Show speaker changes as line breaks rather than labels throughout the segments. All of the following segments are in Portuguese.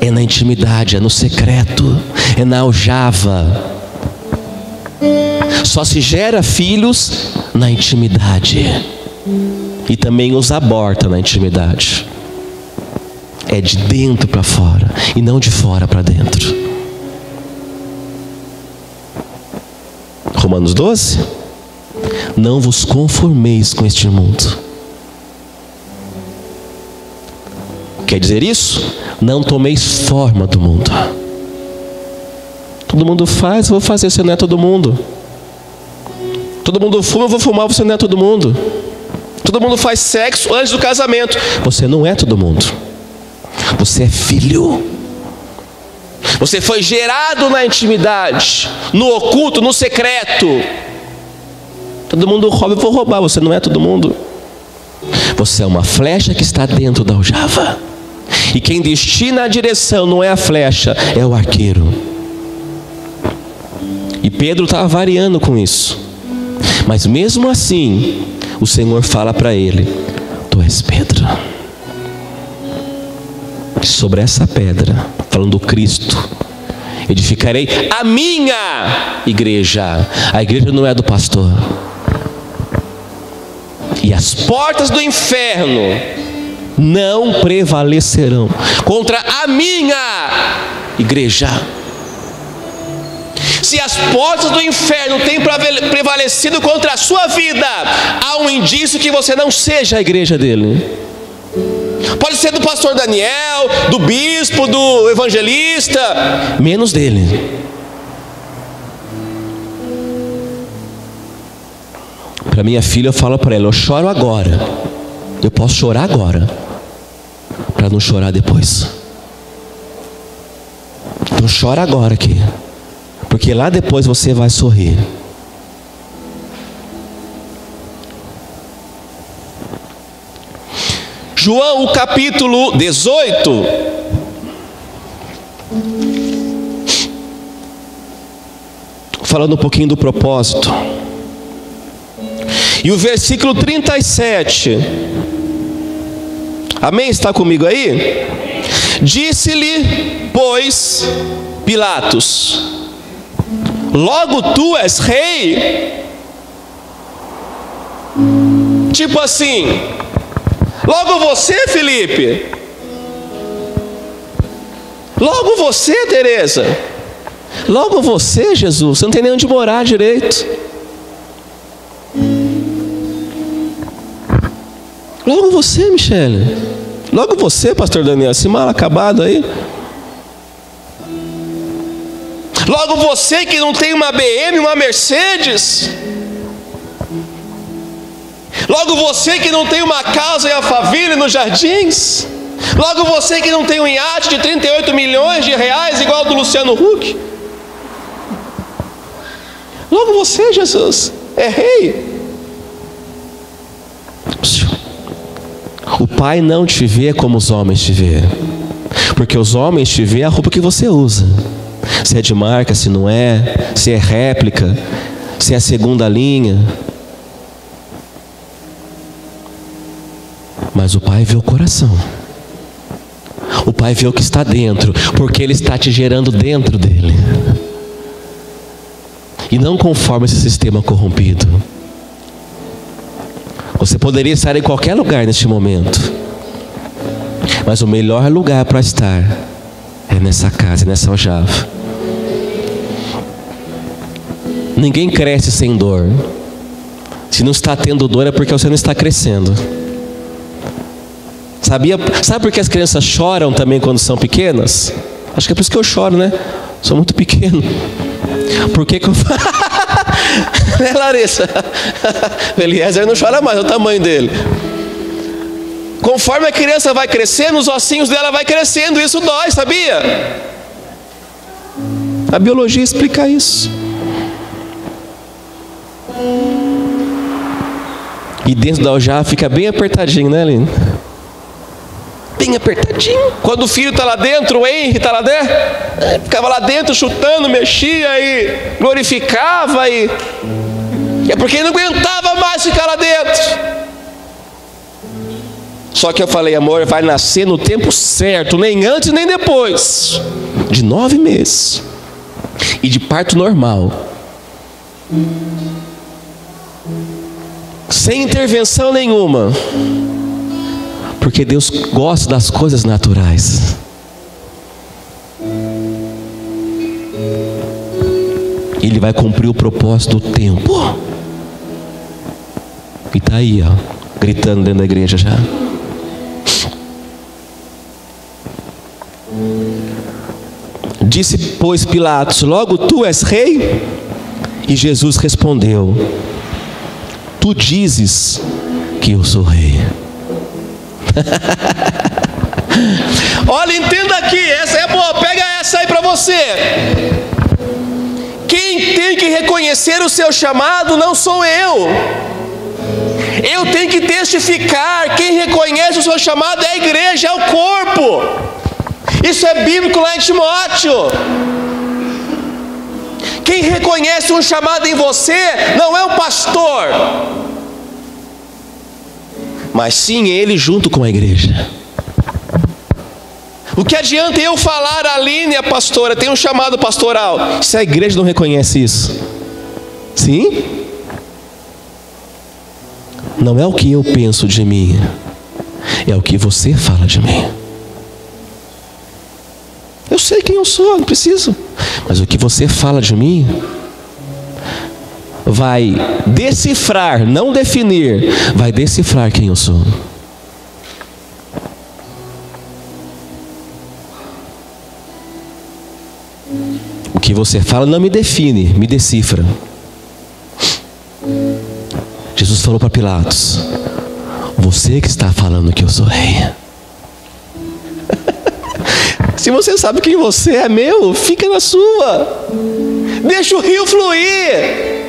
é na intimidade, é no secreto, é na aljava. Só se gera filhos na intimidade. E também os aborta na intimidade. É de dentro para fora e não de fora para dentro. Romanos 12. Não vos conformeis com este mundo. Quer dizer isso? Não tomeis forma do mundo. Todo mundo faz, eu vou fazer, você não é todo mundo. Todo mundo fuma, eu vou fumar, você não é todo mundo. Todo mundo faz sexo antes do casamento, você não é todo mundo. Você é filho. Você foi gerado na intimidade, no oculto, no secreto. Todo mundo rouba, eu vou roubar, você não é todo mundo. Você é uma flecha que está dentro da aljava. E quem destina a direção não é a flecha, é o arqueiro. E Pedro estava variando com isso. Mas mesmo assim, o Senhor fala para ele: tu és Pedro. Sobre essa pedra, falando do Cristo, edificarei a minha igreja. A igreja não é do pastor. E as portas do inferno não prevalecerão contra a minha igreja. Se as portas do inferno têm prevalecido contra a sua vida, há um indício que você não seja a igreja dele. Pode ser do pastor Daniel, do bispo, do evangelista, menos dele. Para minha filha eu falo para ela: eu choro agora, eu posso chorar agora, para não chorar depois. Então chora agora aqui, porque lá depois você vai sorrir. João, o capítulo 18. Falando um pouquinho do propósito. E o versículo 37. Amém? Está comigo aí? Disse-lhe, pois, Pilatos: logo tu és rei? Tipo assim, logo você, Felipe? Logo você, Teresa? Logo você, Jesus? Você não tem nem onde morar direito. Logo você, Michele? Logo você, pastor Daniel? Esse mal acabado aí? Logo você que não tem uma BM, uma Mercedes? Logo você que não tem uma casa em Alphaville, nos Jardins? Logo você que não tem um iate de 38 milhões de reais igual ao do Luciano Huck? Logo você, Jesus, é rei. O Pai não te vê como os homens te vê, porque os homens te vê a roupa que você usa, se é de marca, se não é, se é réplica, se é segunda linha. Mas o Pai vê o coração. O Pai vê o que está dentro, porque Ele está te gerando dentro dEle, e não conforme esse sistema corrompido. Você poderia estar em qualquer lugar neste momento, mas o melhor lugar para estar é nessa casa, nessa aljava. Ninguém cresce sem dor. Se não está tendo dor é porque você não está crescendo. Sabe por que as crianças choram também quando são pequenas? Acho que é por isso que eu choro, né? Sou muito pequeno. Por que eu... Né, Larissa? O Eliezer não chora mais, é o tamanho dele. Conforme a criança vai crescendo, os ossinhos dela vai crescendo. Isso dói, sabia? A biologia explica isso. E dentro da aljava fica bem apertadinho, né, Aline? Bem apertadinho. Quando o filho está lá dentro, o Henry está lá dentro, ficava lá dentro chutando, mexia e glorificava, e é porque ele não aguentava mais ficar lá dentro. Só que eu falei, amor, vai nascer no tempo certo, nem antes nem depois. De 9 meses. E de parto normal. Sem intervenção nenhuma. Porque Deus gosta das coisas naturais. Ele vai cumprir o propósito do tempo. E está aí, ó, gritando dentro da igreja já. Disse, pois, Pilatos: logo tu és rei? E Jesus respondeu: tu dizes que eu sou rei. Olha, entenda aqui, essa é boa, pega essa aí para você. Quem tem que reconhecer o seu chamado não sou eu. Eu tenho que testificar. Quem reconhece o seu chamado é a igreja, é o corpo. Isso é bíblico lá em Timóteo. Quem reconhece um chamado em você não é o pastor, mas sim ele junto com a igreja. O que adianta eu falar, Aline, a pastora, tem um chamado pastoral, se a igreja não reconhece isso? Sim? Não é o que eu penso de mim, é o que você fala de mim. Eu sei quem eu sou, não preciso. Mas o que você fala de mim vai decifrar, não definir, vai decifrar quem eu sou. O que você fala não me define, me decifra. Jesus falou para Pilatos: você que está falando que eu sou rei. Se você sabe quem você é, meu, fica na sua. Deixa o rio fluir.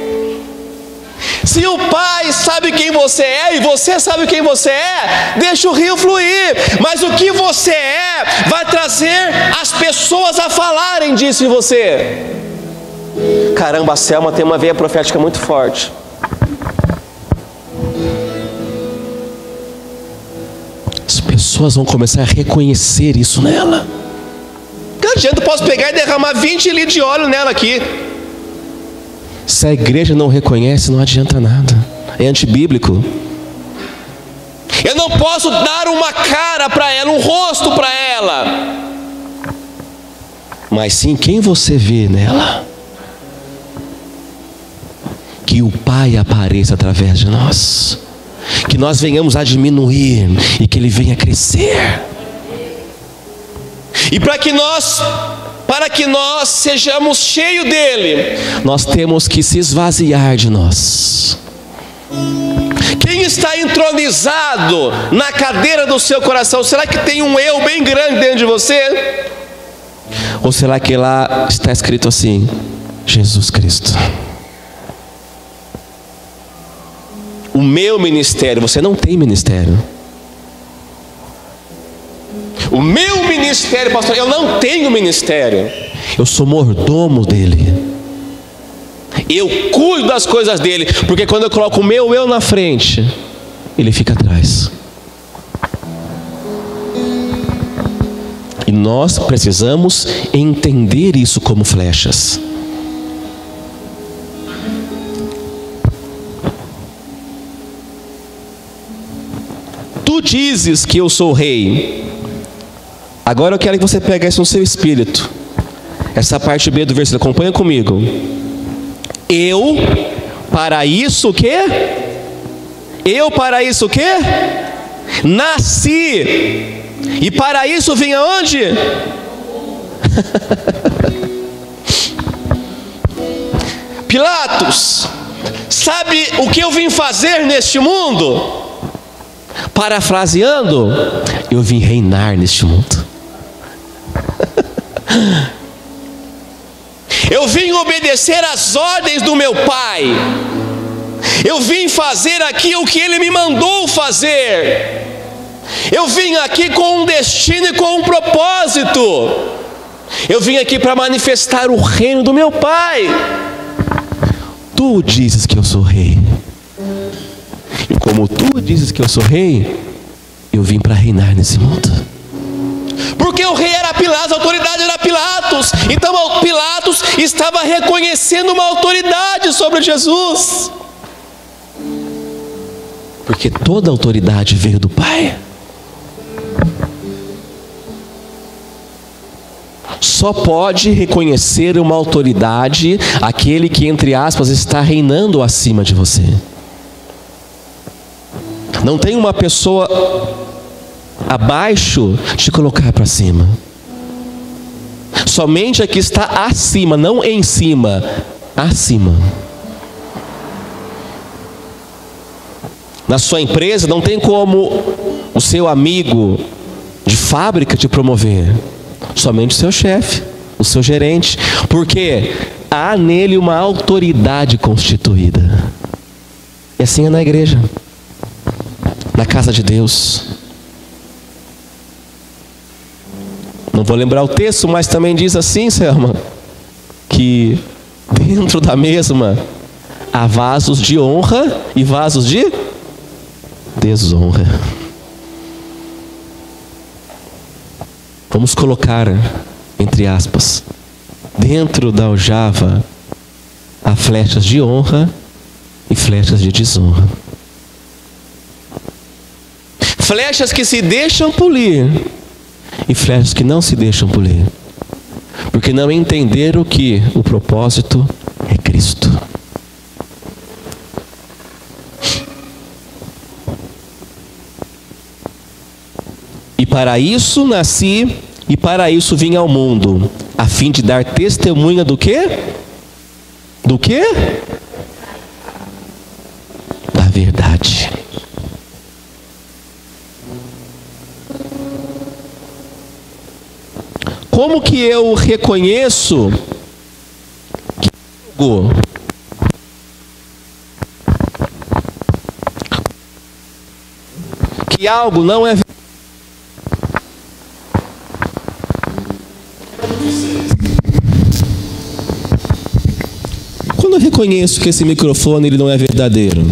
Se o Pai sabe quem você é e você sabe quem você é, deixa o rio fluir. Mas o que você é vai trazer as pessoas a falarem disso em você. Caramba, a Selma tem uma veia profética muito forte. As pessoas vão começar a reconhecer isso nela. Não adianta, eu posso pegar e derramar 20 litros de óleo nela aqui. Se a igreja não reconhece, não adianta nada. É antibíblico. Eu não posso dar uma cara para ela, um rosto para ela, mas sim quem você vê nela. Que o Pai apareça através de nós. Que nós venhamos a diminuir e que Ele venha a crescer. E para que nós sejamos cheios dele, nós temos que se esvaziar de nós. Quem está entronizado na cadeira do seu coração? Será que tem um eu bem grande dentro de você? Ou será que lá está escrito assim: Jesus Cristo? O meu ministério. Você não tem ministério. O meu ministério, pastor, eu não tenho ministério. Eu sou mordomo dele. Eu cuido das coisas dele. Porque quando eu coloco o meu eu na frente, ele fica atrás. E nós precisamos entender isso como flechas. Tu dizes que eu sou rei. Agora eu quero que você pegue isso no seu espírito. Essa parte B do versículo, acompanha comigo. Eu para isso o quê? Eu para isso o quê? Nasci. E para isso vim aonde? Pilatos, sabe o que eu vim fazer neste mundo? Parafraseando, eu vim reinar neste mundo. Eu vim obedecer às ordens do meu Pai. Eu vim fazer aqui o que Ele me mandou fazer. Eu vim aqui com um destino e com um propósito. Eu vim aqui para manifestar o reino do meu Pai. Tu dizes que eu sou rei. E como tu dizes que eu sou rei, eu vim para reinar nesse mundo. Porque o rei era Pilatos, a autoridade era Pilatos. Então Pilatos estava reconhecendo uma autoridade sobre Jesus. Porque toda autoridade veio do Pai. Só pode reconhecer uma autoridade aquele que, entre aspas, está reinando acima de você. Não tem uma pessoa abaixo te colocar para cima. Somente a que está acima, não em cima, acima. Na sua empresa não tem como o seu amigo de fábrica te promover. Somente o seu chefe, o seu gerente. Porque há nele uma autoridade constituída. E assim é na igreja, na casa de Deus. Não vou lembrar o texto, mas também diz assim, Selma, que dentro da mesma há vasos de honra e vasos de desonra. Vamos colocar, entre aspas, dentro da aljava há flechas de honra e flechas de desonra. Flechas que se deixam polir e flechas que não se deixam polir, porque não entenderam que o propósito é Cristo. E para isso nasci, e para isso vim ao mundo, a fim de dar testemunha do quê? Do quê? Da verdade. Como que eu reconheço que algo não é verdade? Quando eu reconheço que esse microfone ele não é verdadeiro?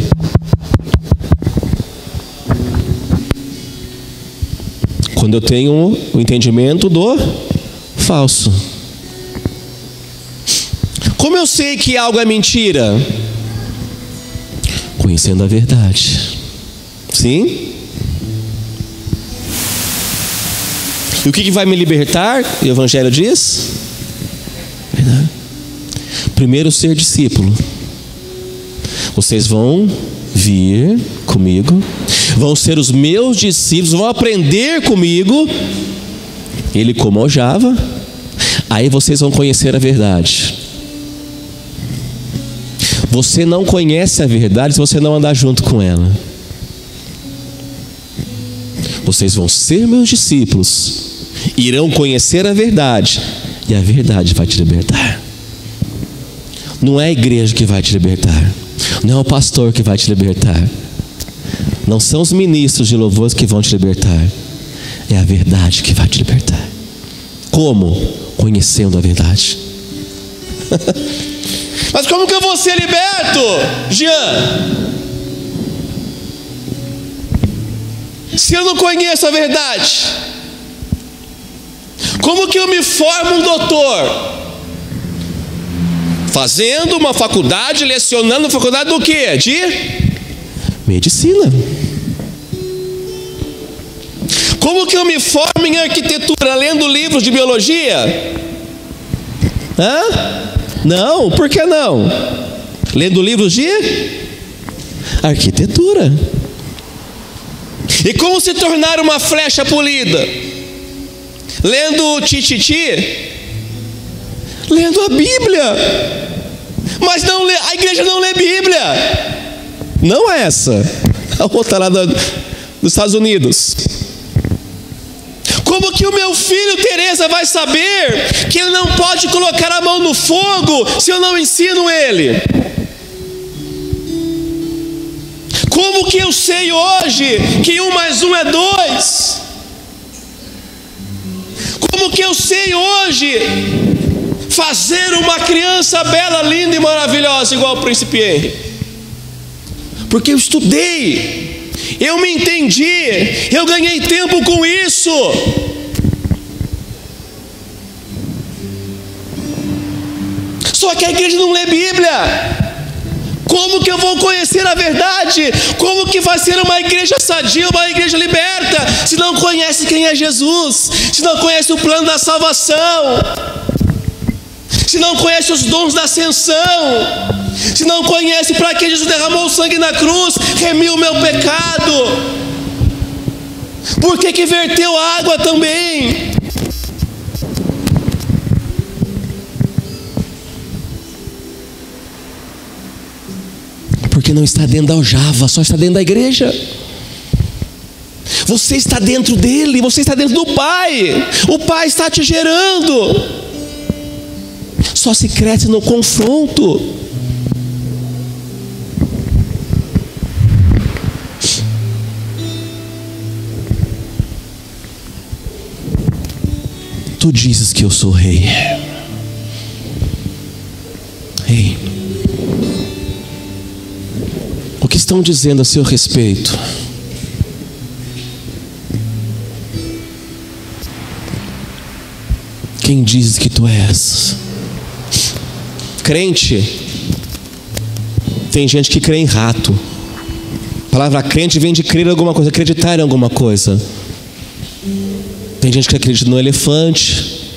Quando eu tenho o entendimento do falso. Como eu sei que algo é mentira? Conhecendo a verdade. Sim? E o que vai me libertar? O Evangelho diz? Verdade. Primeiro, ser discípulo. Vocês vão vir comigo, vão ser os meus discípulos, vão aprender comigo. Ele como aljava, aí vocês vão conhecer a verdade. Você não conhece a verdade se você não andar junto com ela. Vocês vão ser meus discípulos, irão conhecer a verdade, e a verdade vai te libertar. Não é a igreja que vai te libertar, não é o pastor que vai te libertar, não são os ministros de louvores que vão te libertar, é a verdade que vai te libertar. Como? Conhecendo a verdade. Mas como que eu vou ser liberto, Jean? Se eu não conheço a verdade? Como que eu me formo um doutor? Fazendo uma faculdade, lecionando faculdade do quê? De medicina. Como que eu me formo em arquitetura? Lendo livros de biologia? Não, por que não? Lendo livros de arquitetura. E como se tornar uma flecha polida? Lendo Tititi? Lendo a Bíblia. Mas não lê, a igreja não lê Bíblia. Não essa, a outra lá dos Estados Unidos. Como que o meu filho Teresa vai saber que ele não pode colocar a mão no fogo se eu não ensino ele? Como que eu sei hoje que 1 mais 1 é 2? Como que eu sei hoje fazer uma criança bela, linda e maravilhosa igual o príncipe Henry? Porque eu estudei, Eu me entendi, eu ganhei tempo com isso. Só que a igreja não lê Bíblia. Como que eu vou conhecer a verdade? Como que vai ser uma igreja sadia, uma igreja liberta, se não conhece quem é Jesus, se não conhece o plano da salvação, se não conhece os dons da ascensão, se não conhece para que Jesus derramou o sangue na cruz, remiu o meu pecado, por que verteu água também? Porque não está dentro da aljava, só está dentro da igreja. Você está dentro dele, você está dentro do Pai. O Pai está te gerando. Só se cresce no confronto. Tu dizes que eu sou rei. Rei. O que estão dizendo a seu respeito? Quem diz que tu és? Crente. Tem gente que crê em rato. A palavra crente vem de crer em alguma coisa, acreditar em alguma coisa. Tem gente que acredita no elefante,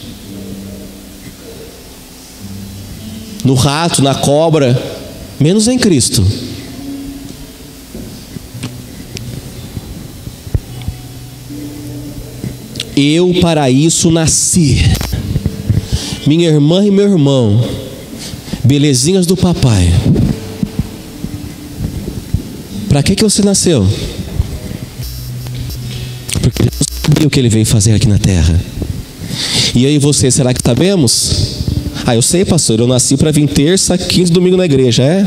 no rato, na cobra, menos em Cristo. Eu para isso nasci. Minha irmã e meu irmão, belezinhas do papai. Para que você nasceu? Porque Jesus sabia o que ele veio fazer aqui na terra. E eu e você, será que sabemos? Eu sei, pastor, eu nasci para vir terça, quinta e domingo na igreja, é?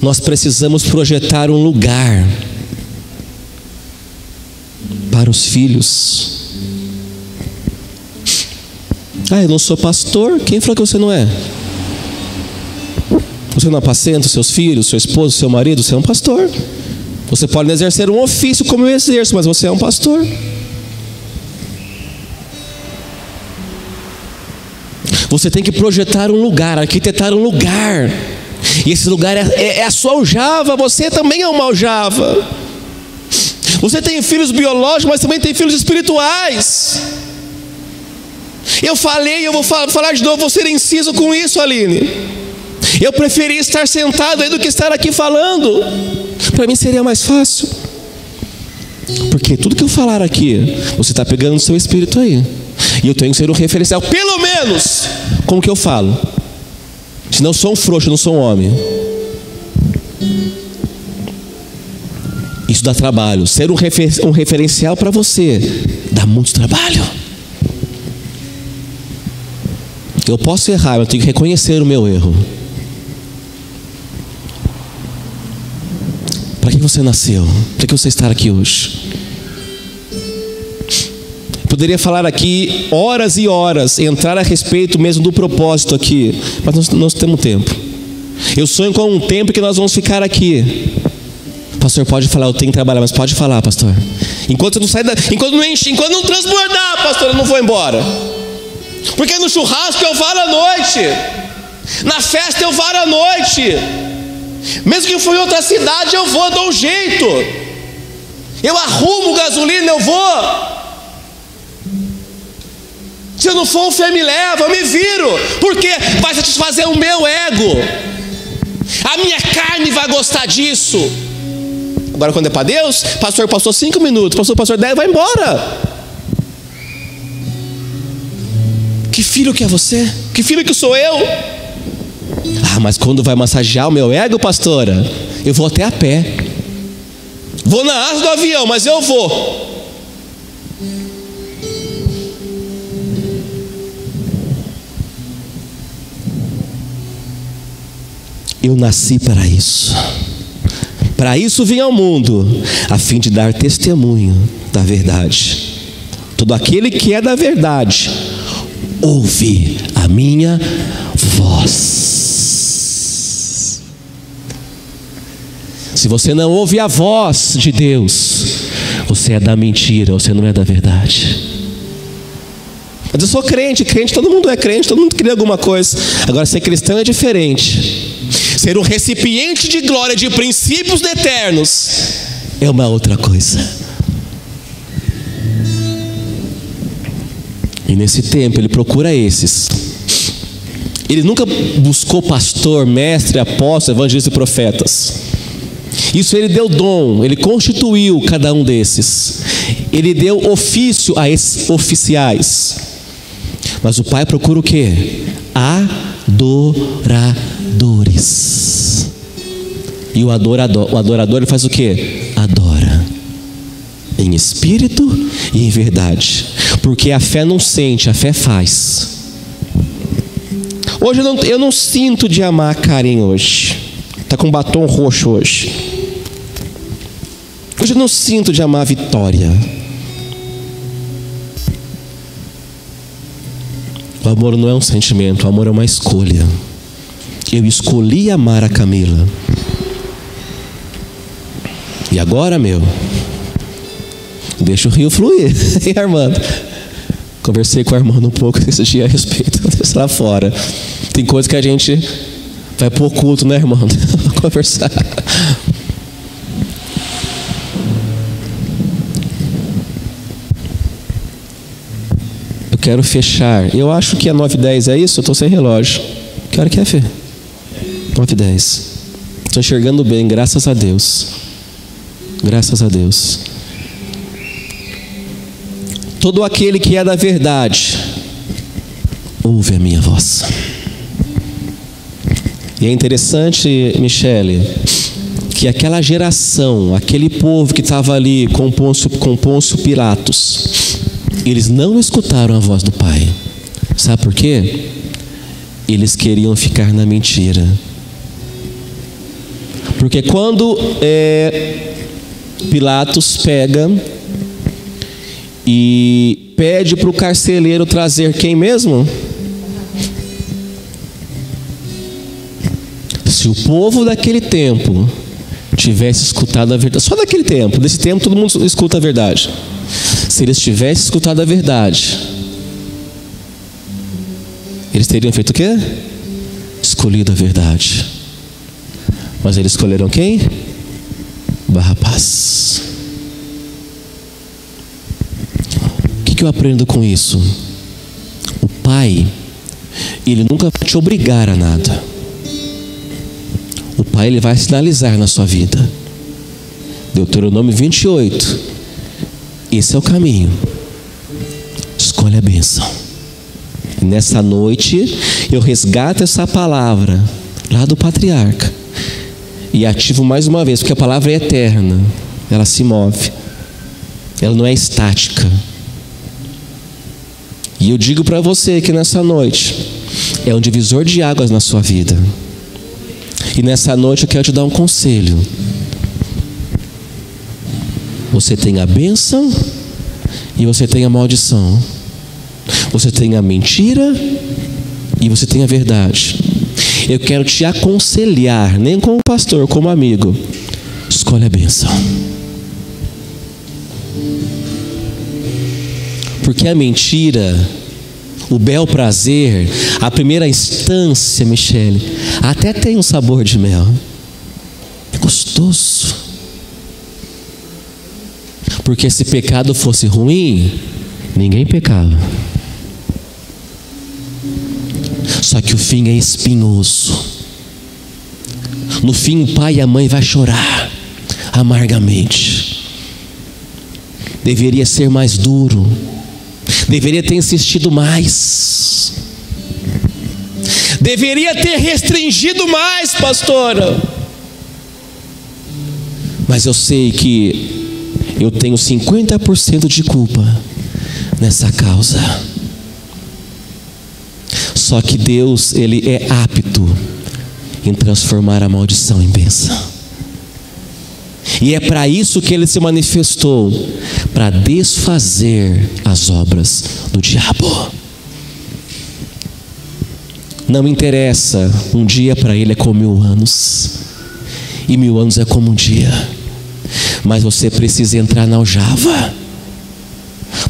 Nós precisamos projetar um lugar para os filhos. Eu não sou pastor. Quem falou que você não é? Você não apacenta os seus filhos, seu esposo, seu marido? Você é um pastor. Você pode exercer um ofício como eu exerço, mas você é um pastor. Você tem que projetar um lugar, arquitetar um lugar. E esse lugar é a sua aljava. Você também é uma aljava. Você tem filhos biológicos, mas também tem filhos espirituais. Eu falei, eu vou falar de novo, vou ser inciso com isso, Aline. Eu preferi estar sentado aí do que estar aqui falando. Para mim seria mais fácil. Porque tudo que eu falar aqui, você está pegando o seu espírito aí. E eu tenho que ser um referencial, pelo menos, com o que eu falo. Senão eu sou um frouxo, eu não sou um homem. Isso dá trabalho. Ser um referencial para você dá muito trabalho. Eu posso errar, mas eu tenho que reconhecer o meu erro. Para que você nasceu? Para que você está aqui hoje? Poderia falar aqui horas e horas, entrar a respeito mesmo do propósito aqui, mas nós temos tempo. Eu sonho com um tempo que nós vamos ficar aqui. Pastor, pode falar, eu tenho que trabalhar, mas pode falar, pastor. Enquanto não sair enquanto não enche, enquanto não transbordar, pastor, eu não vou embora. Porque no churrasco eu varo à noite, na festa eu varo à noite, mesmo que eu for em outra cidade eu vou, dou um jeito. Eu arrumo gasolina, eu vou. Se eu não for, o Fê me leva, eu me viro. Porque vai satisfazer o meu ego. A minha carne vai gostar disso. Agora quando é para Deus, pastor passou 5 minutos, pastor 10, vai embora. Que filho que é você? Que filho que sou eu? Mas quando vai massagear o meu ego, pastora, eu vou até a pé. Vou na asa do avião, mas eu vou. Eu nasci para isso. Para isso vim ao mundo, a fim de dar testemunho da verdade. Todo aquele que é da verdade, ouve a minha voz. Se você não ouve a voz de Deus, você é da mentira, você não é da verdade. Mas eu sou crente, todo mundo é crente, todo mundo crê em alguma coisa. Agora, ser cristão é diferente. Ser um recipiente de glória, de princípios eternos, é uma outra coisa. E nesse tempo ele procura esses. Ele nunca buscou pastor, mestre, apóstolo, evangelista e profetas. Isso ele deu dom, ele constituiu cada um desses. Ele deu ofício a esses oficiais. Mas o Pai procura o quê? Adoradores. E o adorador ele faz o quê? Adora. Em espírito e em verdade. Porque a fé não sente, a fé faz. Hoje eu não sinto de amar a Karen hoje. Está com batom roxo hoje. Hoje eu não sinto de amar a Vitória. O amor não é um sentimento, o amor é uma escolha. Eu escolhi amar a Camila. E agora, deixa o rio fluir. E Armando? Conversei com o Armando um pouco esse dia a respeito disso lá fora. Tem coisa que a gente vai pro culto, né, Armando? Conversar. Eu quero fechar. Eu acho que é 9h10, é isso? Eu estou sem relógio. Que hora que é, Fê? 9h10. Estou enxergando bem, graças a Deus. Graças a Deus. Todo aquele que é da verdade, ouve a minha voz. E é interessante, Michele, que aquela geração, aquele povo que estava ali com Pôncio Pilatos, eles não escutaram a voz do Pai. Sabe por quê? Eles queriam ficar na mentira. Porque quando Pilatos pega e pede para o carcereiro trazer quem mesmo? Se o povo daquele tempo tivesse escutado a verdade, só daquele tempo, desse tempo todo mundo escuta a verdade. Se eles tivessem escutado a verdade, eles teriam feito o quê? Escolhido a verdade. Mas eles escolheram quem? Barrabás. O que eu aprendo com isso? O Pai, Ele nunca vai te obrigar a nada. O Pai, Ele vai sinalizar na sua vida. Deuteronômio 28. Esse é o caminho. Escolhe a bênção. E nessa noite, eu resgato essa palavra lá do patriarca e ativo mais uma vez, porque a palavra é eterna. Ela se move. Ela não é estática. E eu digo para você que nessa noite é um divisor de águas na sua vida. E nessa noite eu quero te dar um conselho. Você tem a bênção e você tem a maldição. Você tem a mentira e você tem a verdade. Eu quero te aconselhar, nem como pastor, como amigo. Escolhe a bênção. Porque a mentira, o bel prazer, a primeira instância, Michele, até tem um sabor de mel. É gostoso. Porque se pecado fosse ruim, ninguém pecava. Só que o fim é espinhoso. No fim o pai e a mãe vão chorar amargamente. Deveria ser mais duro. Deveria ter insistido mais. Deveria ter restringido mais, pastora. Mas eu sei que eu tenho 50% de culpa nessa causa. Só que Deus, Ele é apto em transformar a maldição em bênção. E é para isso que ele se manifestou, para desfazer as obras do diabo. Não interessa, um dia para ele é como 1000 anos, e 1000 anos é como um dia. Mas você precisa entrar na aljava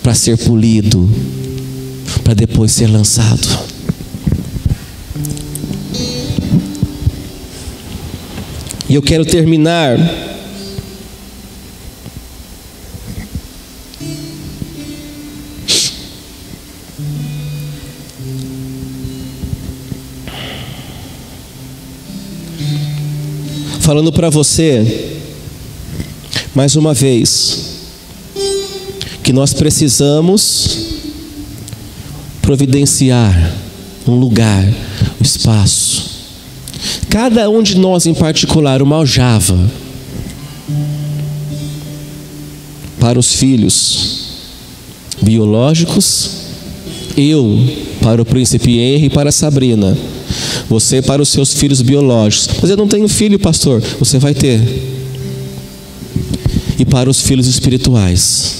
para ser polido, para depois ser lançado. E eu quero terminar falando para você, mais uma vez, que nós precisamos providenciar um lugar, um espaço. Cada um de nós em particular, uma aljava para os filhos biológicos, eu para o príncipe Henry e para a Sabrina, você para os seus filhos biológicos. Mas eu não tenho filho, pastor. Você vai ter. E para os filhos espirituais.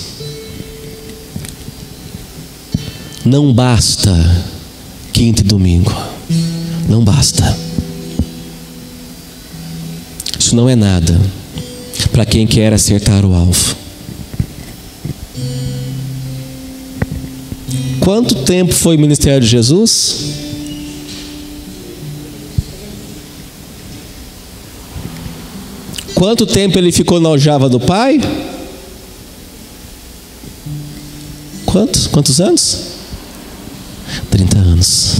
Não basta quinta e domingo. Não basta. Isso não é nada para quem quer acertar o alvo. Quanto tempo foi o ministério de Jesus? Quanto tempo ele ficou na aljava do Pai? Quantos anos? 30 anos.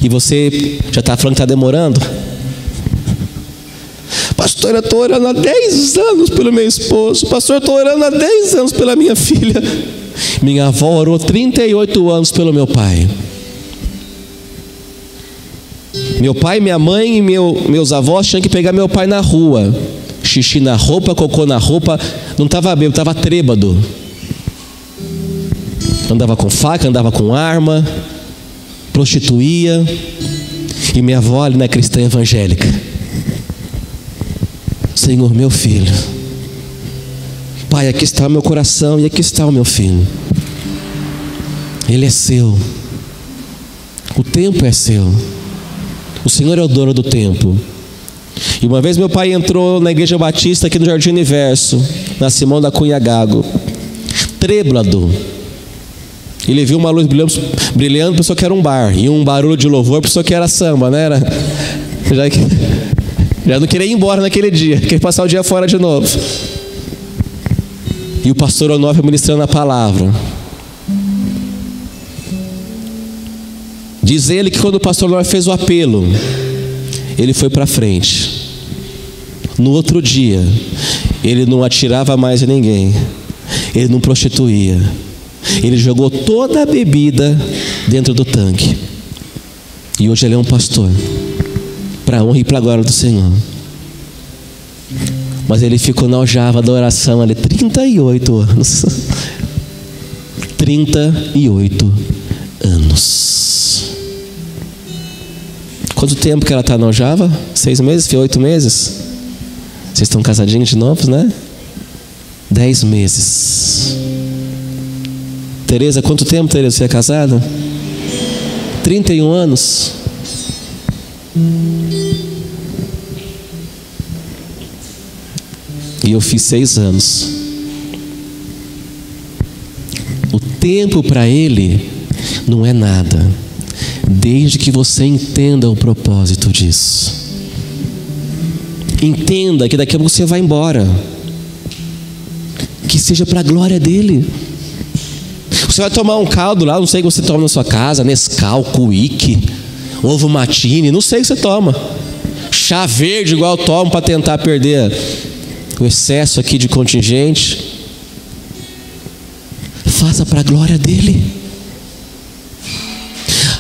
E você já está falando que está demorando? Pastor, eu estou orando há 10 anos pelo meu esposo. Pastor, eu estou orando há 10 anos pela minha filha. Minha avó orou 38 anos pelo meu pai. Meu pai, minha mãe e meus avós tinham que pegar meu pai na rua. Xixi na roupa, cocô na roupa. Não estava bêbado, estava trêbado. Andava com faca, andava com arma, prostituía. E minha avó ali na cristã evangélica. Senhor, meu filho. Pai, aqui está o meu coração e aqui está o meu filho. Ele é seu. O tempo é seu. O Senhor é o dono do tempo. E uma vez meu pai entrou na igreja batista aqui no Jardim Universo, na Simão da Cunha Gago, trêbado. Ele viu uma luz brilhando, pensou que era um bar. E um barulho de louvor, pensou que era samba, né? Já não queria ir embora naquele dia, queria passar o dia fora de novo. E o pastor Onofre ministrando a palavra. Diz ele que quando o pastor Onofre fez o apelo, ele foi para frente. No outro dia, ele não atirava mais em ninguém. Ele não prostituía. Ele jogou toda a bebida dentro do tanque. E hoje ele é um pastor, para a honra e para a glória do Senhor. Mas ele ficou na aljava da oração ali 38 anos. 38 anos. Quanto tempo que ela está na aljava? 6 meses? 8 meses? Vocês estão casadinhos de novo, né? 10 meses. Tereza, quanto tempo, Tereza, você é casada? 31 anos. E eu fiz 6 anos. O tempo para ele não é nada, desde que você entenda o propósito disso. Entenda que daqui a pouco você vai embora. Que seja para a glória dele. Você vai tomar um caldo lá, não sei o que você toma na sua casa, Nescau, Cuique, ovo matine, não sei o que você toma. Chá verde igual eu tomo para tentar perder o excesso aqui de contingente. Faça para a glória dele.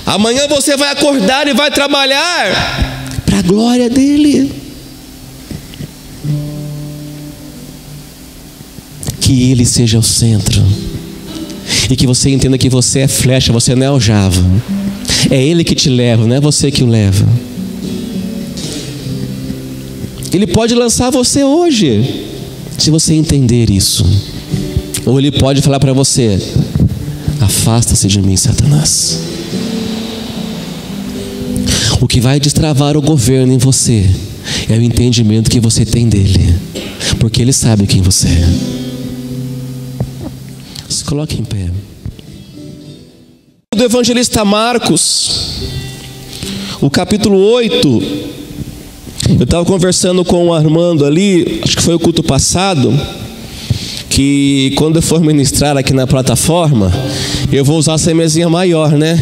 Amanhã você vai acordar e vai trabalhar para a glória dele. Que ele seja o centro. E que você entenda que você é flecha, você não é aljava. É ele que te leva, não é você que o leva. Ele pode lançar você hoje, se você entender isso. Ou Ele pode falar para você: afasta-se de mim, Satanás. O que vai destravar o governo em você é o entendimento que você tem dele, porque Ele sabe quem você é. Se coloque em pé. Do evangelista Marcos, o capítulo 8. Eu estava conversando com o Armando ali, acho que foi o culto passado, que quando eu for ministrar aqui na plataforma, eu vou usar essa mesinha maior, né?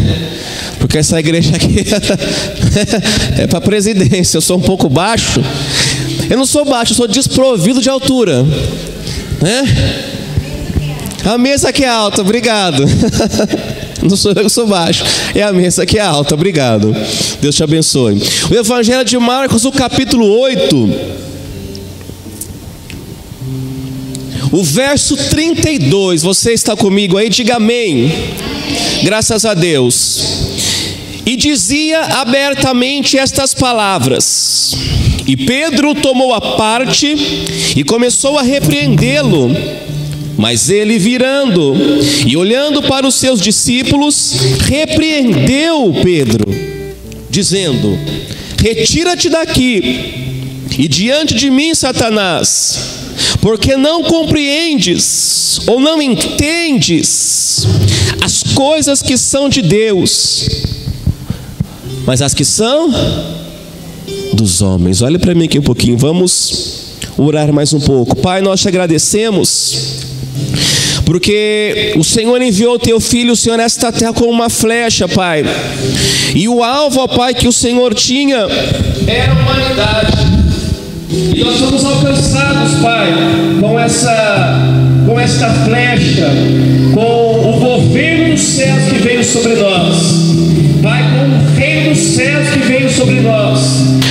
Porque essa igreja aqui é para presidência. Eu sou um pouco baixo. Eu não sou baixo, eu sou desprovido de altura, né? A mesa aqui é alta, obrigado. Não sou eu que sou baixo, é a mesa que é alta, obrigado. Deus te abençoe. O Evangelho de Marcos, o capítulo 8, o verso 32. Você está comigo aí? Diga amém. Graças a Deus. E dizia abertamente estas palavras. E Pedro tomou a parte e começou a repreendê-lo. Mas ele, virando e olhando para os seus discípulos, repreendeu Pedro, dizendo: retira-te daqui e diante de mim, Satanás, porque não compreendes ou não entendes as coisas que são de Deus, mas as que são dos homens. Olha para mim aqui um pouquinho, vamos orar mais um pouco. Pai, nós te agradecemos, porque o Senhor enviou o teu filho, Senhor, nesta terra como uma flecha, Pai. E o alvo, ó Pai, que o Senhor tinha era a humanidade. E nós somos alcançados, Pai, com esta flecha, com o governo dos céus que veio sobre nós, Pai, com o reino dos céus que veio sobre nós.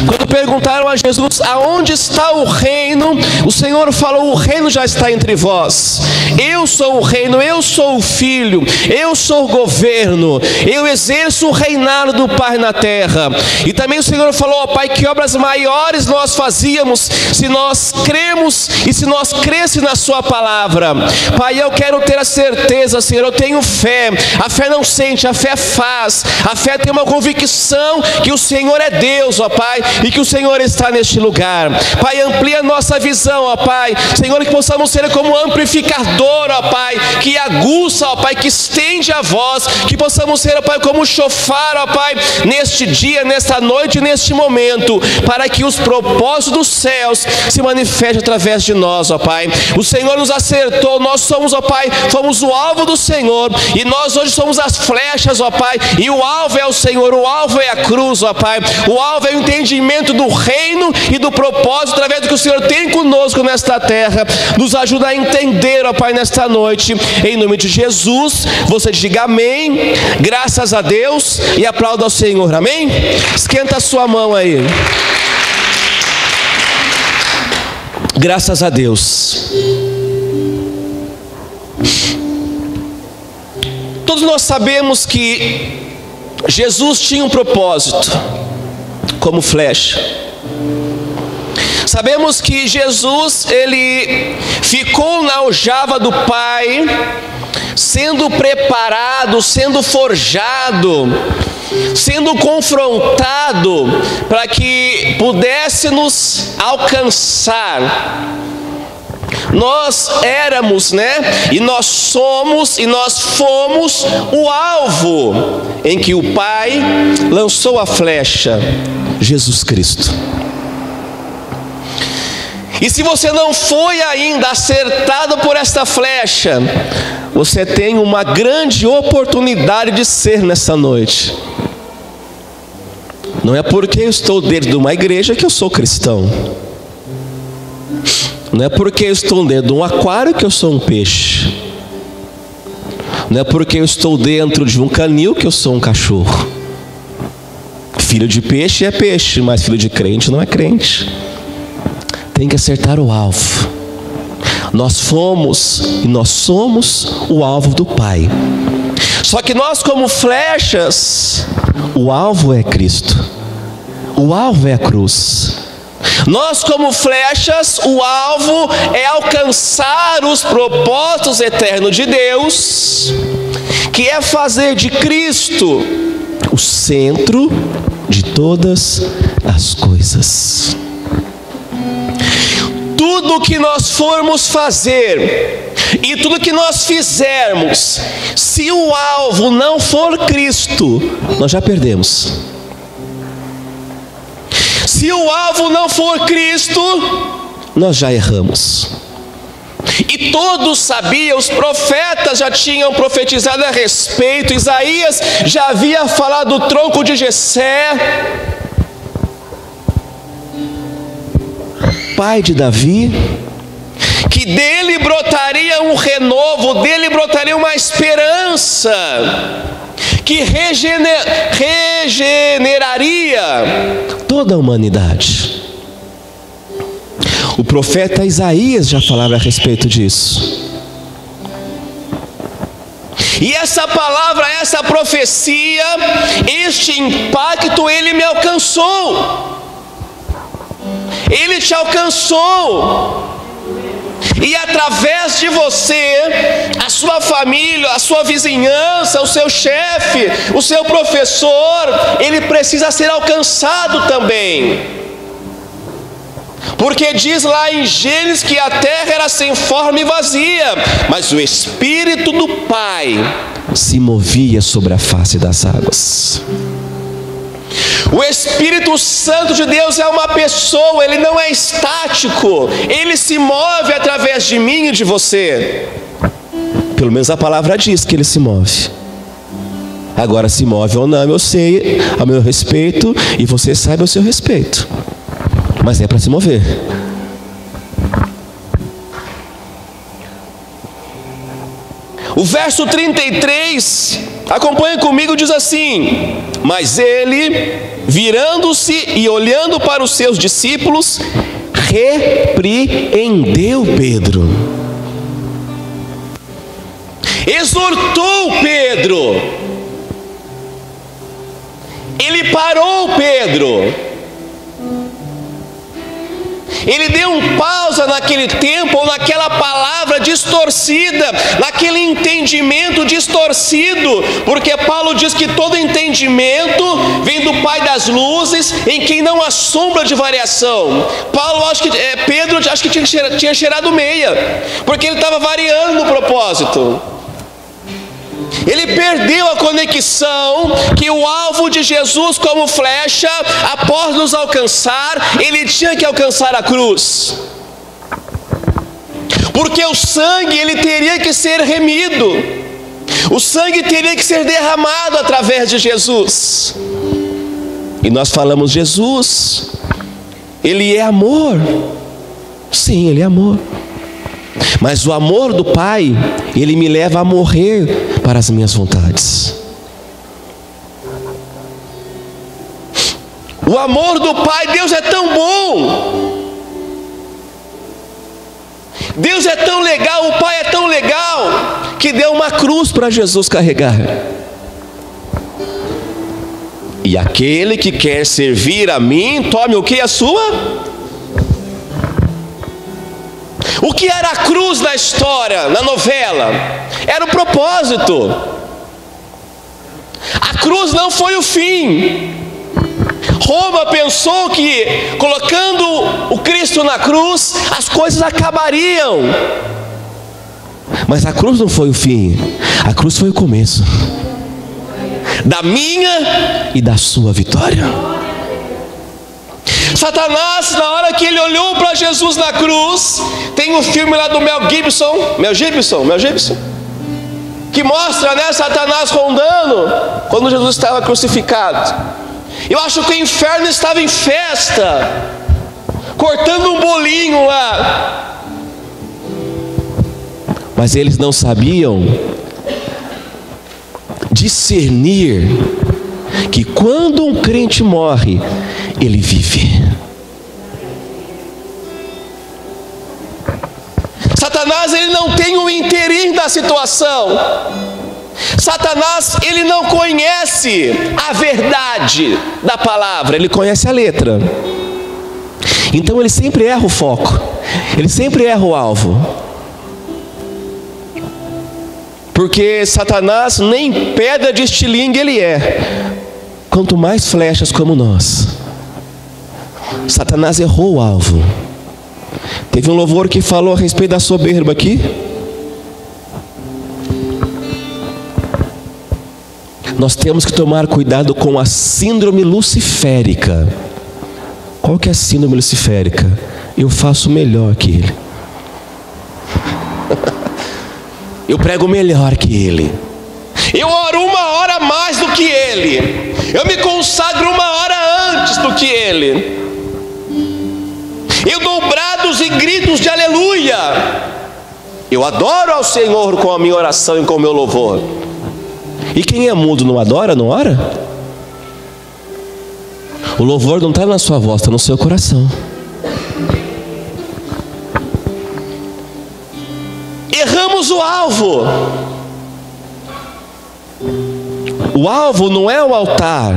Quando perguntaram a Jesus: aonde está o reino? O Senhor falou: o reino já está entre vós. Eu sou o reino, eu sou o filho, eu sou o governo, eu exerço o reinado do Pai na terra. E também o Senhor falou: ó Pai, que obras maiores nós fazíamos se nós cremos e se nós crescemos na sua palavra. Pai, eu quero ter a certeza, Senhor, eu tenho fé. A fé não sente, a fé faz. A fé tem uma convicção que o Senhor é Deus, ó Pai, e que o Senhor está neste lugar. Pai, amplia a nossa visão, ó Pai. Senhor, que possamos ser como amplificador, ó Pai, que aguça, ó Pai, que estende a voz, que possamos ser, ó Pai, como chofar, ó Pai, neste dia, nesta noite, neste momento, para que os propósitos dos céus se manifestem através de nós, ó Pai. O Senhor nos acertou, nós somos, ó Pai, fomos o alvo do Senhor, e nós hoje somos as flechas, ó Pai, e o alvo é o Senhor, o alvo é a cruz, ó Pai, o alvo é o entendimento do reino e do propósito através do que o Senhor tem conosco nesta terra. Nos ajuda a entender, ó Pai, nesta noite, em nome de Jesus. Você diga amém, graças a Deus, e aplauda ao Senhor, amém? Esquenta a sua mão aí. Graças a Deus. Todos nós sabemos que Jesus tinha um propósito como flecha. Sabemos que Jesus, ele ficou na aljava do Pai, sendo preparado, sendo forjado, sendo confrontado, para que pudesse nos alcançar. Nós éramos, né? E nós somos, e nós fomos o alvo em que o Pai lançou a flecha, Jesus Cristo. E se você não foi ainda acertado por esta flecha, você tem uma grande oportunidade de ser nessa noite. Não é porque eu estou dentro de uma igreja que eu sou cristão. Não é porque eu estou dentro de um aquário que eu sou um peixe. Não é porque eu estou dentro de um canil que eu sou um cachorro. Filho de peixe é peixe, mas filho de crente não é crente. Tem que acertar o alvo. Nós fomos e nós somos o alvo do Pai. Só que nós, como flechas, o alvo é Cristo. O alvo é a cruz. Nós, como flechas, o alvo é alcançar os propósitos eternos de Deus, que é fazer de Cristo o centro de todas as coisas. Tudo que nós formos fazer e tudo que nós fizermos, se o alvo não for Cristo, nós já perdemos. Se o alvo não for Cristo, nós já erramos. E todos sabiam, os profetas já tinham profetizado a respeito. Isaías já havia falado do tronco de Jessé, pai de Davi, que dele brotaria um renovo, dele brotaria uma esperança, que regeneraria toda a humanidade. O profeta Isaías já falava a respeito disso. E essa palavra, essa profecia, este impacto, ele me alcançou. Ele te alcançou. E através de você, a sua família, a sua vizinhança, o seu chefe, o seu professor, ele precisa ser alcançado também. Porque diz lá em Gênesis que a terra era sem forma e vazia, mas o Espírito do Pai se movia sobre a face das águas. O Espírito Santo de Deus é uma pessoa, ele não é estático, ele se move através de mim e de você. Pelo menos a palavra diz que ele se move. Agora, se move ou não, eu sei a meu respeito e você sabe ao seu respeito. Mas é para se mover. O verso 33, acompanha comigo, diz assim: mas ele, virando-se e olhando para os seus discípulos, repreendeu Pedro, exortou Pedro, ele parou Pedro. Ele deu um pausa naquele tempo, ou naquela palavra distorcida, naquele entendimento distorcido, porque Paulo diz que todo entendimento vem do Pai das luzes, em quem não há sombra de variação. Pedro acho que tinha cheirado meia, porque ele estava variando no propósito. Ele perdeu a conexão que o alvo de Jesus como flecha, após nos alcançar, ele tinha que alcançar a cruz. Porque o sangue, ele teria que ser remido. O sangue teria que ser derramado através de Jesus. E nós falamos, Jesus, ele é amor. Sim, ele é amor. Mas o amor do Pai, ele me leva a morrer para as minhas vontades. O amor do Pai, Deus é tão bom. Deus é tão legal, o Pai é tão legal, que deu uma cruz para Jesus carregar. E aquele que quer servir a mim, tome o que? A sua? O que era a cruz na história, na novela? Era o propósito. A cruz não foi o fim. Roma pensou que colocando o Cristo na cruz, as coisas acabariam. Mas a cruz não foi o fim. A cruz foi o começo da minha e da sua vitória. Satanás, na hora que ele olhou para Jesus na cruz, tem um filme lá do Mel Gibson, que mostra, né, Satanás rondando quando Jesus estava crucificado. Eu acho que o inferno estava em festa, cortando um bolinho lá. Mas eles não sabiam discernir que quando um crente morre, ele vive. Satanás, ele não tem o interim da situação. Satanás, ele não conhece a verdade da palavra, ele conhece a letra. Então ele sempre erra o foco, ele sempre erra o alvo. Porque Satanás nem pedra de estilingue ele é, quanto mais flechas como nós. Satanás errou o alvo. Teve um louvor que falou a respeito da soberba aqui. Nós temos que tomar cuidado com a síndrome luciférica. Qual que é a síndrome luciférica? Eu faço melhor que ele. Eu prego melhor que ele. Eu oro 1 hora mais do que ele. Eu me consagro 1 hora antes do que ele. Eu dou brados e gritos de aleluia. Eu adoro ao Senhor com a minha oração e com o meu louvor. E quem é mudo não adora, não ora? O louvor não está na sua voz, está no seu coração. Erramos o alvo. O alvo não é o altar,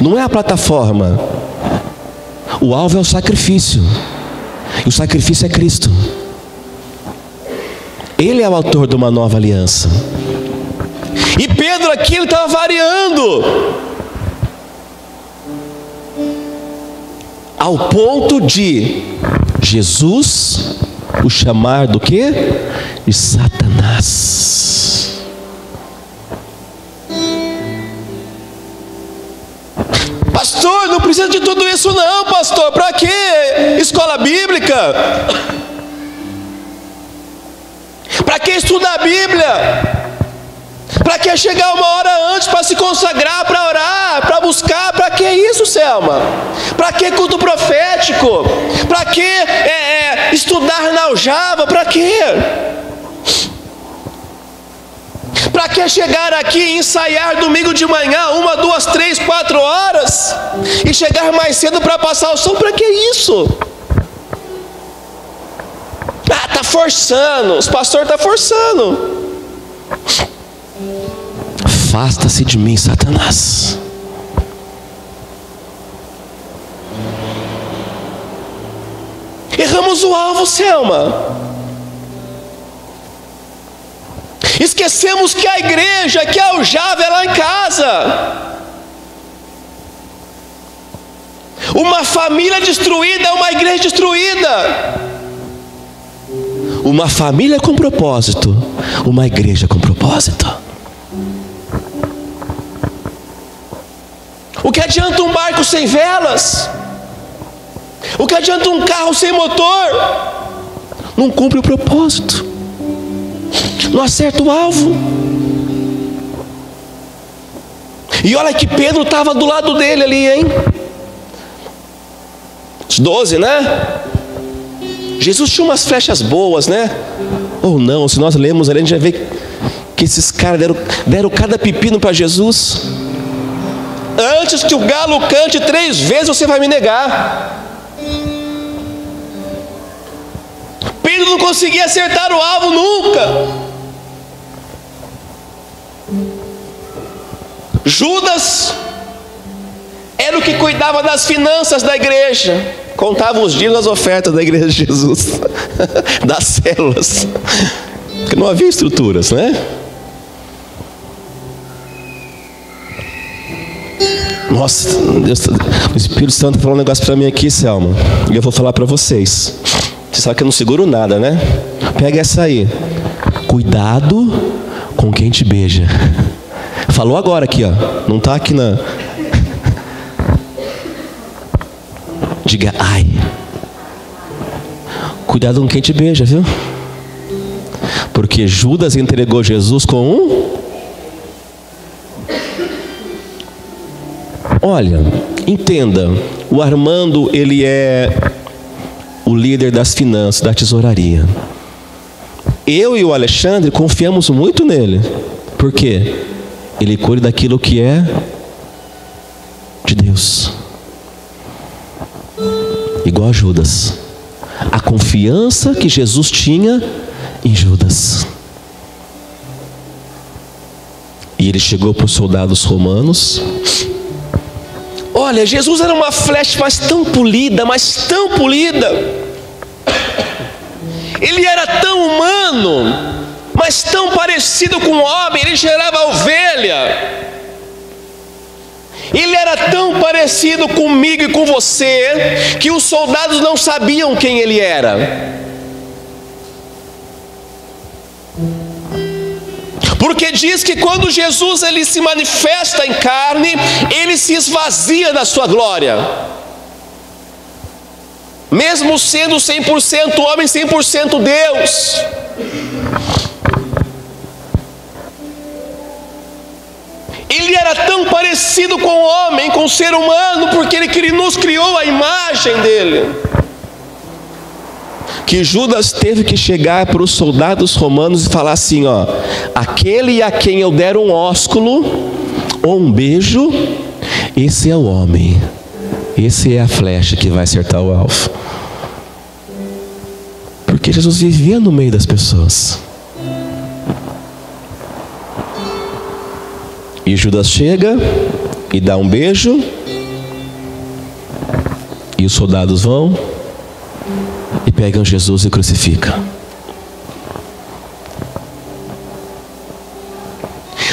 não é a plataforma. O alvo é o sacrifício. E o sacrifício é Cristo. Ele é o autor de uma nova aliança. E Pedro aqui, ele estava variando, ao ponto de Jesus o chamar do quê? De Satanás. Pastor, não precisa de tudo isso não, pastor. Para quê? Escola bíblica? Para que estudar a Bíblia? Para que chegar 1 hora antes para se consagrar, para orar, para buscar? Para que isso, Selma? Para que culto profético? Para que estudar na aljava? Para que? Para que chegar aqui e ensaiar domingo de manhã 1, 2, 3, 4 horas e chegar mais cedo para passar o som? Para que isso? Ah, está forçando, os pastores estão forçando. Afasta-se de mim, Satanás. Erramos o alvo, Selma. Esquecemos que a igreja, que a aljava é lá em casa. Uma família destruída é uma igreja destruída. Uma família com propósito, uma igreja com propósito. O que adianta um barco sem velas? O que adianta um carro sem motor? Não cumpre o propósito, não acerta o alvo. E olha que Pedro estava do lado dele ali, hein? Os 12, né? Jesus tinha umas flechas boas, né? Ou não, se nós lemos ali, a gente já vê que esses caras deram cada pepino para Jesus. Antes que o galo cante 3 vezes, você vai me negar. Pedro não conseguia acertar o alvo nunca. Judas era o que cuidava das finanças da igreja, contava os dias das ofertas da igreja de Jesus, das células, porque não havia estruturas, né? Nossa, Deus, o Espírito Santo falou um negócio para mim aqui, Selma, e eu vou falar para vocês. Você sabe que eu não seguro nada, né? Pega essa aí. Cuidado com quem te beija. Falou agora aqui, ó. Não está aqui na... Diga, ai. Cuidado com quem te beija, viu? Porque Judas entregou Jesus com um... Olha, entenda, o Armando, ele é o líder das finanças, da tesouraria. Eu e o Alexandre confiamos muito nele. Por quê? Ele cuida daquilo que é de Deus. Igual a Judas. A confiança que Jesus tinha em Judas. E ele chegou para os soldados romanos. Olha, Jesus era uma flecha, mas tão polida, mas tão polida. Ele era tão humano, mas tão parecido com o homem. Ele gerava ovelha. Ele era tão parecido comigo e com você, que os soldados não sabiam quem ele era. Porque diz que quando Jesus ele se manifesta em carne, ele se esvazia da sua glória. Mesmo sendo 100% homem, 100% Deus. Ele era tão parecido com o homem, com o ser humano, porque ele nos criou a imagem dele, que Judas teve que chegar para os soldados romanos e falar assim, ó: aquele a quem eu der um ósculo ou um beijo, esse é o homem, esse é a flecha que vai acertar o alvo. Porque Jesus vivia no meio das pessoas. E Judas chega e dá um beijo, e os soldados vão e pegam Jesus e crucificam.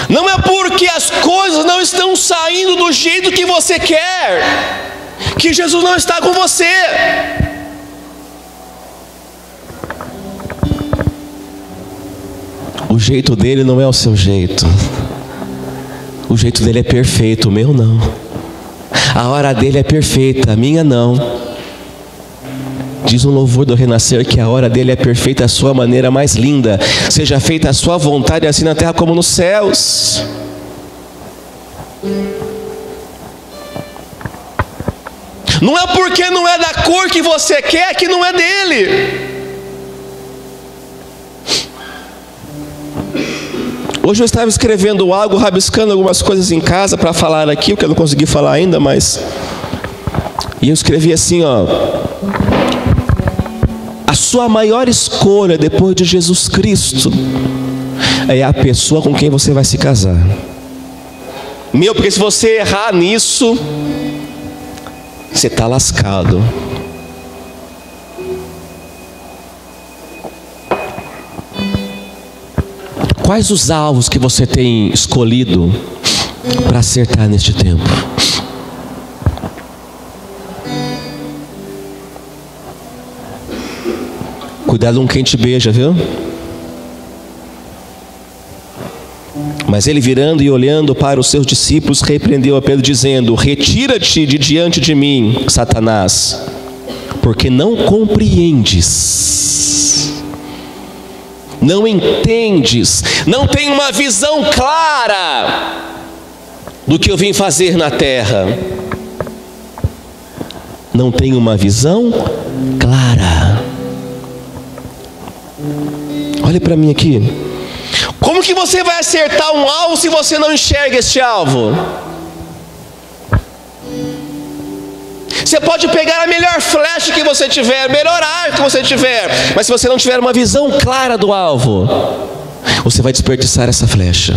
Não é porque as coisas não estão saindo do jeito que você quer, que Jesus não está com você. O jeito dele não é o seu jeito. O jeito dele é perfeito, o meu não. A hora dele é perfeita, a minha não. Diz um louvor do Renascer que a hora dele é perfeita, a sua maneira mais linda. Seja feita a sua vontade, assim na terra como nos céus. Não é porque não é da cor que você quer que não é dele. Hoje eu estava escrevendo algo, rabiscando algumas coisas em casa para falar aqui, o que eu não consegui falar ainda, mas... E eu escrevi assim, ó: a sua maior escolha depois de Jesus Cristo é a pessoa com quem você vai se casar. Porque se você errar nisso, você está lascado. Quais os alvos que você tem escolhido para acertar neste tempo? Cuidado com quem te beija, viu? Mas ele, virando e olhando para os seus discípulos, repreendeu a Pedro, dizendo: retira-te de diante de mim, Satanás, porque não compreendes, não entendes, não tem uma visão clara do que eu vim fazer na terra. Não tem uma visão clara. Olhe para mim aqui. Como que você vai acertar um alvo se você não enxerga este alvo? Você pode pegar a melhor flecha que você tiver, melhor arco que você tiver, mas se você não tiver uma visão clara do alvo, você vai desperdiçar essa flecha.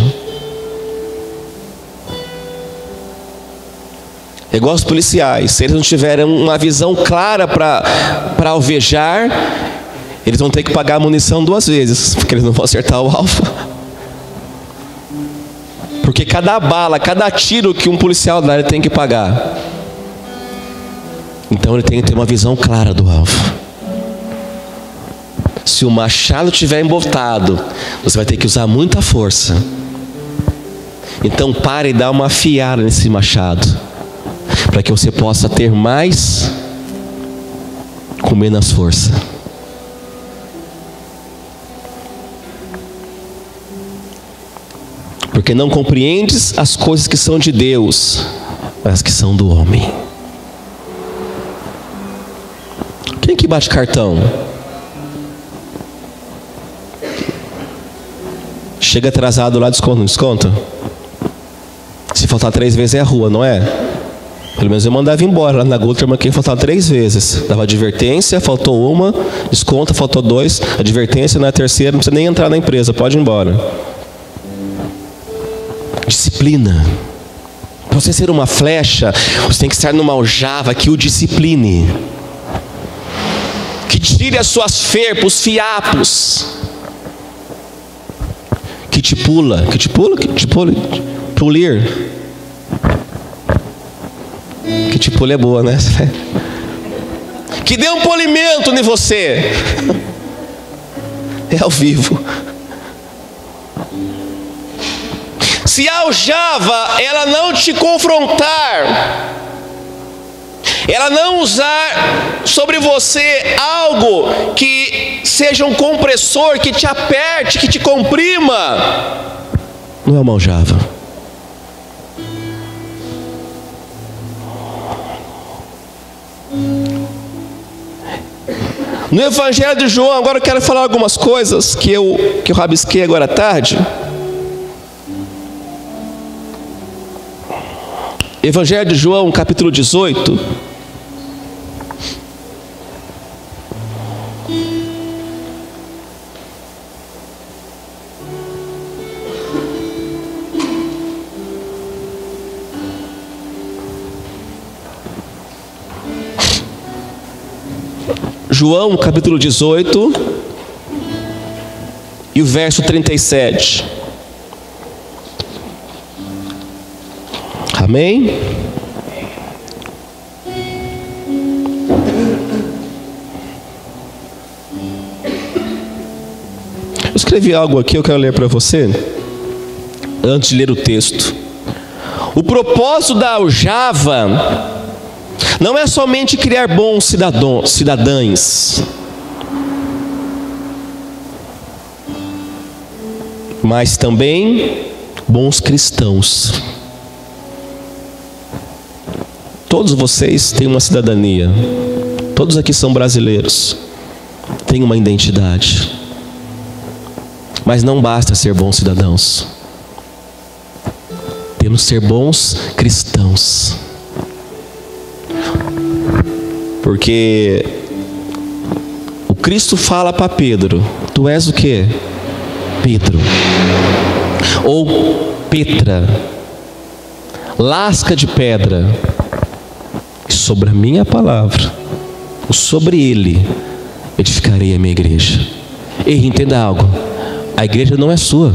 É igual os policiais, se eles não tiverem uma visão clara para alvejar, eles vão ter que pagar a munição 2 vezes, porque eles não vão acertar o alvo. Porque cada bala, cada tiro que um policial dá, ele tem que pagar. Então ele tem que ter uma visão clara do alvo. Se o machado estiver embotado, você vai ter que usar muita força. Então pare e dá uma afiada nesse machado, para que você possa ter mais com menos força. Porque não compreendes as coisas que são de Deus, mas as que são do homem. Quem que bate cartão? Chega atrasado lá, desconta, não desconta? Se faltar 3 vezes é a rua, não é? Pelo menos eu mandava embora. Lá na Guterman, quem faltava 3 vezes, dava advertência, faltou uma, desconta, faltou 2, advertência, na terceira não precisa nem entrar na empresa, pode ir embora. Disciplina. Para você ser uma flecha, você tem que estar numa aljava que o discipline, que tire as suas ferpos, fiapos, que te pula, pulir. Que te pula é boa, né? Que dê um polimento em você. É ao vivo. Se a aljava, ela não te confrontar, ela não usar sobre você algo que seja um compressor, que te aperte, que te comprima, não é uma aljava. No Evangelho de João, agora eu quero falar algumas coisas que eu rabisquei agora à tarde. Evangelho de João, capítulo 18. João, capítulo 18, e o verso 37. Amém? Eu escrevi algo aqui, eu quero ler para você, antes de ler o texto. O propósito da aljava não é somente criar bons cidadãos, mas também bons cristãos. Todos vocês têm uma cidadania, todos aqui são brasileiros, têm uma identidade, mas não basta ser bons cidadãos, temos que ser bons cristãos. Porque o Cristo fala para Pedro: tu és o quê? Pedro. Ou Petra, lasca de pedra. E sobre a minha palavra, ou sobre ele, edificarei a minha igreja. E entenda algo: a igreja não é sua.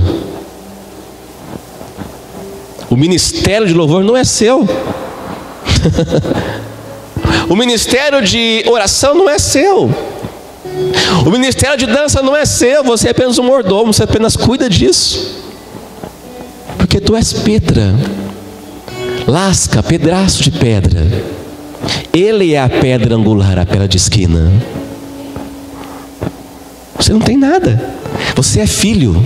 O ministério de louvor não é seu. O ministério de oração não é seu. O ministério de dança não é seu. Você é apenas um mordomo, você apenas cuida disso. Porque tu és Petra, lasca, pedaço de pedra. Ele é a pedra angular, a pedra de esquina. Você não tem nada. Você é filho.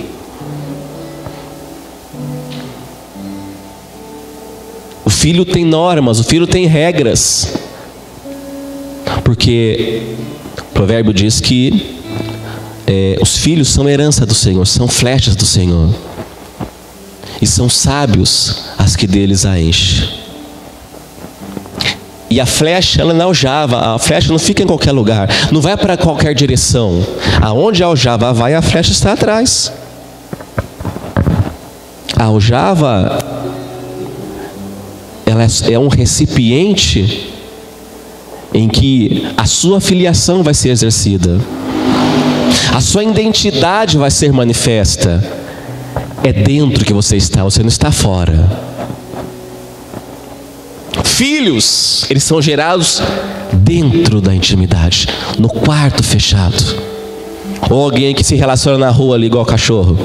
O filho tem normas, o filho tem regras. Porque o provérbio diz que os filhos são herança do Senhor, são flechas do Senhor, e são sábios as que deles a enche. E a flecha, ela não aljava, a flecha não fica em qualquer lugar, não vai para qualquer direção. Aonde a aljava vai, a flecha está atrás. A aljava, ela é um recipiente em que a sua filiação vai ser exercida, a sua identidade vai ser manifesta. É dentro que você não está fora. Filhos, eles são gerados dentro da intimidade, no quarto fechado. Ou alguém que se relaciona na rua ali igual cachorro.